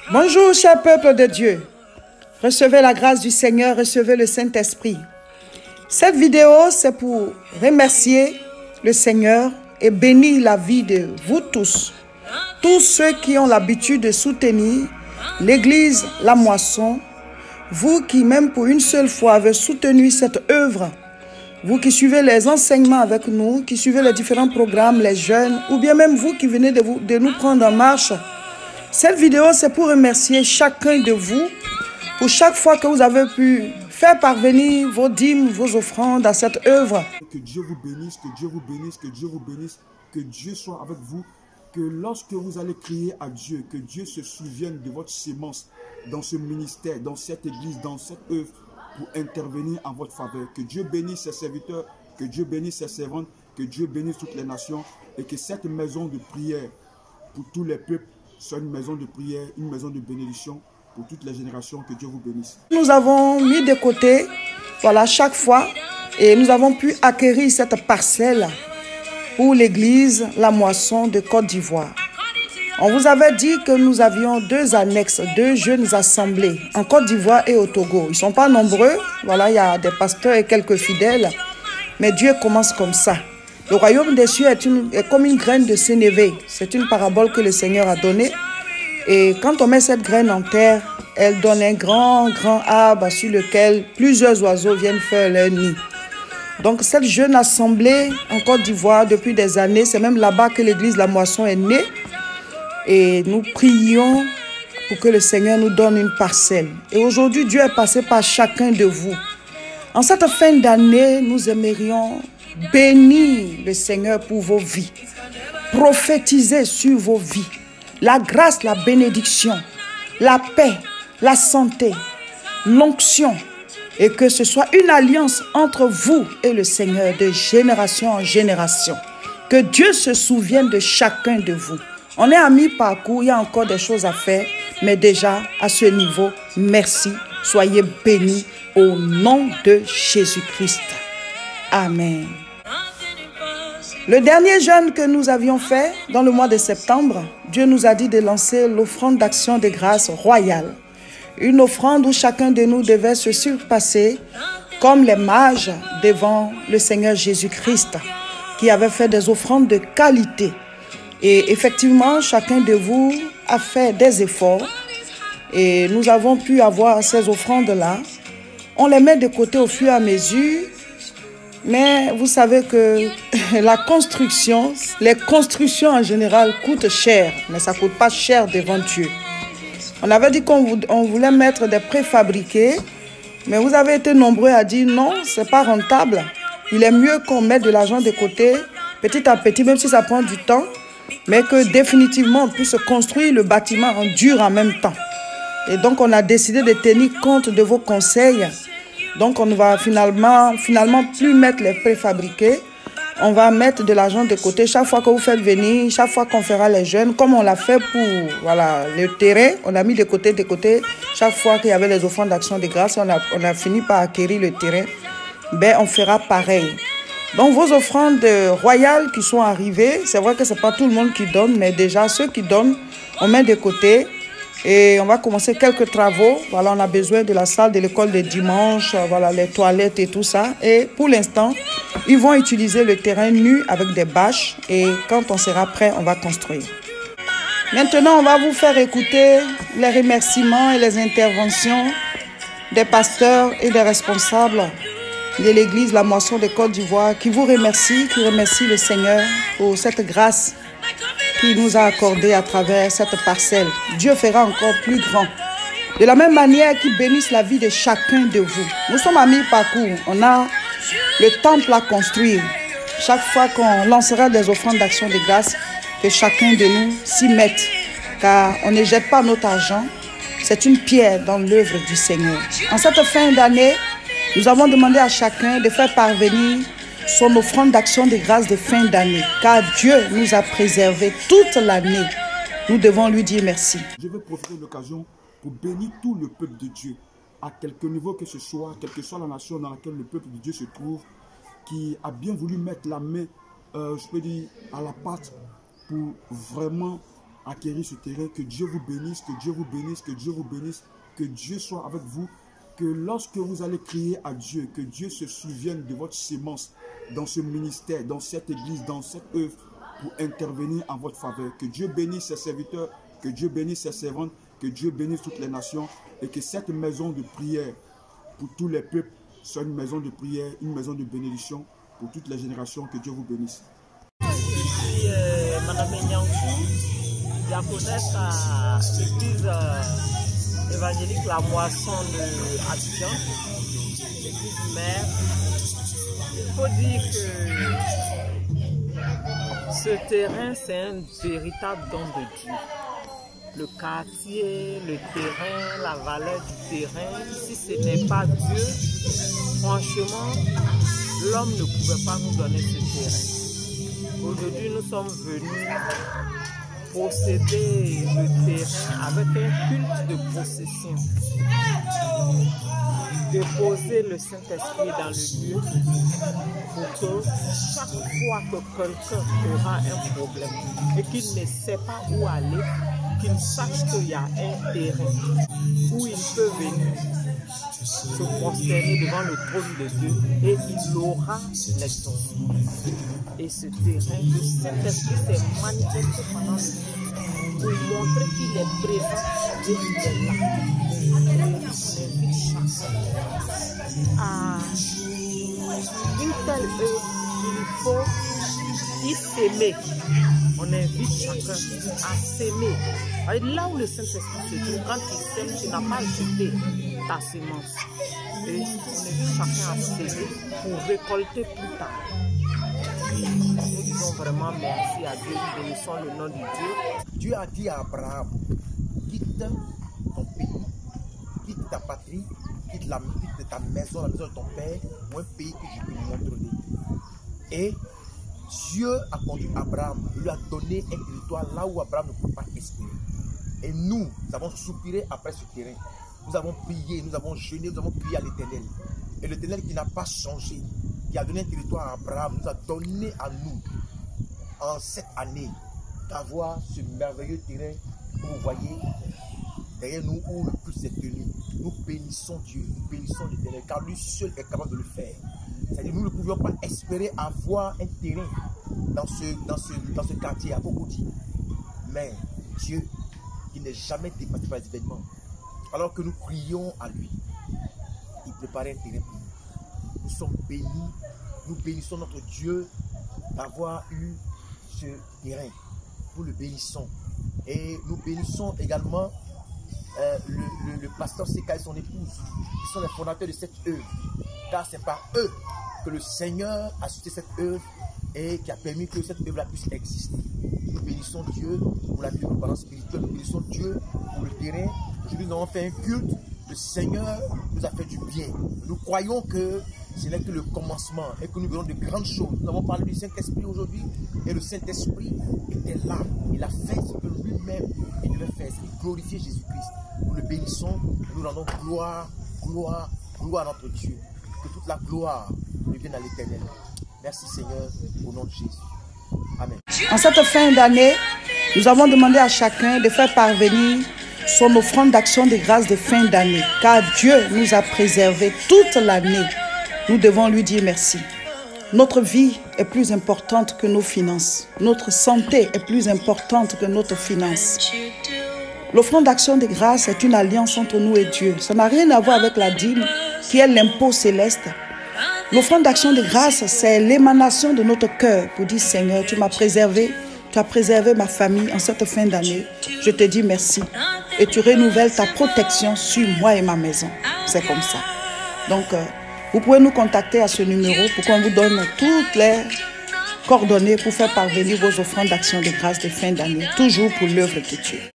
Bonjour, cher peuple de Dieu. Recevez la grâce du Seigneur, recevez le Saint-Esprit. Cette vidéo, c'est pour remercier le Seigneur et bénir la vie de vous tous. Tous ceux qui ont l'habitude de soutenir l'Église La Moisson, vous qui, même pour une seule fois, avez soutenu cette œuvre, vous qui suivez les enseignements avec nous, qui suivez les différents programmes, les jeunes, ou bien même vous qui venez de nous prendre en marche. Cette vidéo, c'est pour remercier chacun de vous pour chaque fois que vous avez pu faire parvenir vos dîmes, vos offrandes à cette œuvre. Que Dieu vous bénisse, que Dieu vous bénisse, que Dieu vous bénisse, que Dieu soit avec vous, que lorsque vous allez crier à Dieu, que Dieu se souvienne de votre sémence dans ce ministère, dans cette église, dans cette œuvre, pour intervenir en votre faveur. Que Dieu bénisse ses serviteurs, que Dieu bénisse ses servantes, que Dieu bénisse toutes les nations et que cette maison de prière pour tous les peuples soit une maison de prière, une maison de bénédiction pour toutes les générations. Que Dieu vous bénisse. Nous avons mis de côté, voilà, chaque fois, et nous avons pu acquérir cette parcelle pour l'église La Moisson de Côte d'Ivoire. On vous avait dit que nous avions deux annexes, deux jeunes assemblées en Côte d'Ivoire et au Togo. Ils ne sont pas nombreux, voilà, il y a des pasteurs et quelques fidèles, mais Dieu commence comme ça. Le royaume des cieux est comme une graine de sénévé. C'est une parabole que le Seigneur a donnée. Et quand on met cette graine en terre, elle donne un grand arbre sur lequel plusieurs oiseaux viennent faire leur nid. Donc cette jeune assemblée en Côte d'Ivoire depuis des années, c'est même là-bas que l'église La Moisson est née. Et nous prions pour que le Seigneur nous donne une parcelle. Et aujourd'hui, Dieu est passé par chacun de vous. En cette fin d'année, nous aimerions bénir le Seigneur pour vos vies. Prophétiser sur vos vies. La grâce, la bénédiction, la paix, la santé, l'onction. Et que ce soit une alliance entre vous et le Seigneur de génération en génération. Que Dieu se souvienne de chacun de vous. On est à mi-parcours, il y a encore des choses à faire. Mais déjà, à ce niveau, merci. Soyez bénis au nom de Jésus-Christ. Amen. Le dernier jeûne que nous avions fait dans le mois de septembre, Dieu nous a dit de lancer l'offrande d'action de grâce royale. Une offrande où chacun de nous devait se surpasser comme les mages devant le Seigneur Jésus-Christ qui avait fait des offrandes de qualité. Et effectivement, chacun de vous a fait des efforts et nous avons pu avoir ces offrandes-là. On les met de côté au fur et à mesure. Mais vous savez que la construction, les constructions en général coûtent cher, mais ça ne coûte pas cher devant Dieu. On avait dit qu'on voulait mettre des préfabriqués, mais vous avez été nombreux à dire non, ce n'est pas rentable. Il est mieux qu'on mette de l'argent de côté, petit à petit, même si ça prend du temps, mais que définitivement on puisse construire le bâtiment en dur en même temps. Et donc on a décidé de tenir compte de vos conseils. Donc on ne va finalement plus mettre les préfabriqués. On va mettre de l'argent de côté chaque fois que vous faites venir, chaque fois qu'on fera les jeûnes, comme on l'a fait pour voilà, le terrain. On a mis de côté. Chaque fois qu'il y avait les offrandes d'action de grâce, on a fini par acquérir le terrain. Ben, on fera pareil. Donc vos offrandes royales qui sont arrivées, c'est vrai que ce n'est pas tout le monde qui donne, mais déjà ceux qui donnent, on met de côté. Et on va commencer quelques travaux. Voilà, on a besoin de la salle de l'école de dimanche, voilà, les toilettes et tout ça. Et pour l'instant, ils vont utiliser le terrain nu avec des bâches. Et quand on sera prêt, on va construire. Maintenant, on va vous faire écouter les remerciements et les interventions des pasteurs et des responsables de l'église La Moisson de Côte d'Ivoire qui vous remercient, qui remercient le Seigneur pour cette grâce qui nous a accordé à travers cette parcelle. Dieu fera encore plus grand. De la même manière qu'il bénisse la vie de chacun de vous. Nous sommes à mi-parcours. On a le temple à construire. Chaque fois qu'on lancera des offrandes d'action de grâce, que chacun de nous s'y mette. Car on ne jette pas notre argent. C'est une pierre dans l'œuvre du Seigneur. En cette fin d'année, nous avons demandé à chacun de faire parvenir son offrande d'action de grâce de fin d'année. Car Dieu nous a préservés toute l'année. Nous devons lui dire merci. Je veux profiter de l'occasion pour bénir tout le peuple de Dieu, à quelque niveau que ce soit, quelle que soit la nation dans laquelle le peuple de Dieu se trouve, qui a bien voulu mettre la main, je peux dire, à la pâte pour vraiment acquérir ce terrain. Que Dieu vous bénisse, que Dieu vous bénisse, que Dieu vous bénisse, que Dieu soit avec vous. Que lorsque vous allez crier à Dieu, que Dieu se souvienne de votre sémence dans ce ministère, dans cette église, dans cette œuvre, pour intervenir en votre faveur. Que Dieu bénisse ses serviteurs, que Dieu bénisse ses servantes, que Dieu bénisse toutes les nations et que cette maison de prière pour tous les peuples soit une maison de prière, une maison de bénédiction pour toutes les générations. Que Dieu vous bénisse. Ici, Madame Nyankou, diaconesse à l'église évangélique La Moisson de Abidjan, l'église mère. Il faut dire que ce terrain, c'est un véritable don de Dieu. Le quartier, le terrain, la valeur du terrain, si ce n'est pas Dieu, franchement, l'homme ne pouvait pas nous donner ce terrain. Aujourd'hui, nous sommes venus posséder le terrain avec un culte de possession. Déposer le Saint-Esprit dans le lieu pour que chaque fois que quelqu'un aura un problème et qu'il ne sait pas où aller, qu'il sache qu'il y a un terrain où il peut venir se prosterner devant le trône de Dieu et il aura l'exaucement. Et ce terrain, le Saint-Esprit s'est manifesté pendant le jour pour montrer qu'il est présent et qu'il est là. Et il invite chacun à une telle œuvre, il faut y s'aimer. On invite chacun à s'aimer. Là où le Saint-Esprit se trouve, quand il s'aime, tu n'as pas jeté ta sémence. Et on invite chacun à s'aimer pour récolter plus tard. Nous disons vraiment merci à Dieu, nous bénissons le nom de Dieu. Dieu a dit à Abraham, quitte ton pays, quitte ta patrie, quitte ta maison, la maison de ton père, ou un pays que je peux te montrer. Et Dieu a conduit Abraham, il lui a donné un territoire là où Abraham ne pouvait pas espérer. Et nous avons soupiré après ce terrain. Nous avons prié, nous avons jeûné, nous avons prié à l'Éternel. Et l'Éternel qui n'a pas changé, qui a donné un territoire à Abraham, nous a donné à nous, en cette année, d'avoir ce merveilleux terrain que vous voyez derrière nous où le culte s'est tenu. Nous bénissons Dieu, nous bénissons l'Éternel, car lui seul est capable de le faire. C'est-à-dire nous ne pouvions pas espérer avoir un terrain dans ce quartier à Bogoti. Mais Dieu, qui n'est jamais dépassé par les événements, alors que nous prions à lui, il préparait un terrain pour nous. Nous sommes bénis, nous bénissons notre Dieu d'avoir eu ce terrain. Nous le bénissons. Et nous bénissons également le pasteur Seka et son épouse, qui sont les fondateurs de cette œuvre. Car c'est par eux que le Seigneur a suscité cette œuvre et qui a permis que cette œuvre puisse exister. Nous bénissons Dieu pour la vie de nos parents spirituels, nous bénissons Dieu pour le terrain. Aujourd'hui, nous avons fait un culte. Le Seigneur nous a fait du bien. Nous croyons que ce n'est que le commencement et que nous verrons de grandes choses. Nous avons parlé du Saint-Esprit aujourd'hui et le Saint-Esprit était là. Il a fait ce que lui-même il devait faire, c'est glorifier Jésus-Christ. Nous le bénissons, nous rendons gloire, gloire, gloire à notre Dieu. Que toute la gloire revienne à l'Éternel. Merci Seigneur, au nom de Jésus. Amen. En cette fin d'année, nous avons demandé à chacun de faire parvenir son offrande d'action de grâce de fin d'année. Car Dieu nous a préservés toute l'année. Nous devons lui dire merci. Notre vie est plus importante que nos finances. Notre santé est plus importante que notre finance. L'offrande d'action de grâce est une alliance entre nous et Dieu. Ça n'a rien à voir avec la dîme, qui est l'impôt céleste. L'offrande d'action de grâce, c'est l'émanation de notre cœur pour dire, Seigneur, tu m'as préservé, tu as préservé ma famille en cette fin d'année. Je te dis merci. Et tu renouvelles ta protection sur moi et ma maison. C'est comme ça. Donc, vous pouvez nous contacter à ce numéro pour qu'on vous donne toutes les coordonnées pour faire parvenir vos offrandes d'action de grâce de fin d'année, toujours pour l'œuvre de Dieu.